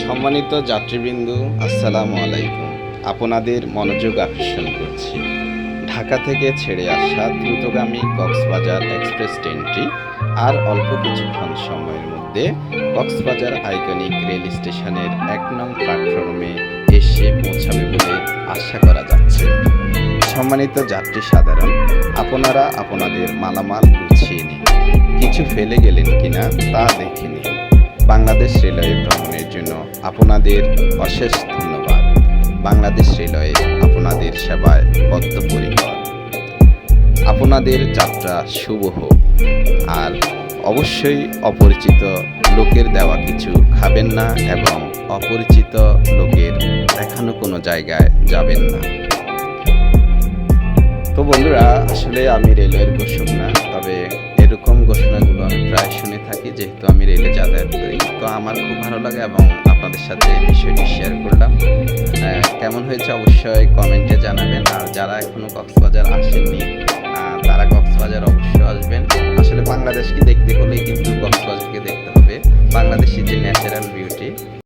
সম্মানিত যাত্রীবৃন্দ, আসসালামু আলাইকুম। আপনাদের মনোযোগ আকর্ষণ করছি। ঢাকা থেকে ছেড়ে আসা দ্রুতগামী কক্সবাজার এক্সপ্রেস ট্রেনটি আর অল্প কিছুক্ষণ সময়ের মধ্যে কক্সবাজার আইকনিক রেল স্টেশনের ১ নং প্ল্যাটফর্মে এসে পৌঁছাবে বলে আশা করা যাচ্ছে। সম্মানিত যাত্রী সাধারণ, আপনারা আপনাদের মালামাল গুছিয়ে নিন। কিছু ফেলে গেলেন কিনা তা দেখে নিন। বাংলাদেশ রেলওয়ে ভ্রমণের জন্য আপনাদের অশেষ ধন্যবাদ। বাংলাদেশ রেলওয়ে আপনাদের সেবায় বদ্ধপরিকর। আপনাদের যাত্রা শুভ হোক। আর অবশ্যই অপরিচিত লোকের দেওয়া কিছু খাবেন না এবং অপরিচিত লোকের দেখানো কোনো জায়গায় যাবেন না। তো বন্ধুরা, আসলে আমি রেলওয়ের ঘোষক না, তবে এরকম ঘোষণাগুলো আমি প্রায় শুনে থাকি, যেহেতু আমি রেলে যাতায়াত করি। তো আমার খুব ভালো লাগে এবং আপনাদের সাথে বিষয়টি শেয়ার করলাম। কেমন হয়েছে অবশ্যই কমেন্টে জানাবেন। আর যারা এখনও কক্সবাজার আসেননি তারা কক্সবাজার অবশ্যই আসবেন। আসলে বাংলাদেশকে দেখতে হলে কিন্তু কক্সবাজারকে দেখতে হবে। বাংলাদেশের যে ন্যাচারাল বিউটি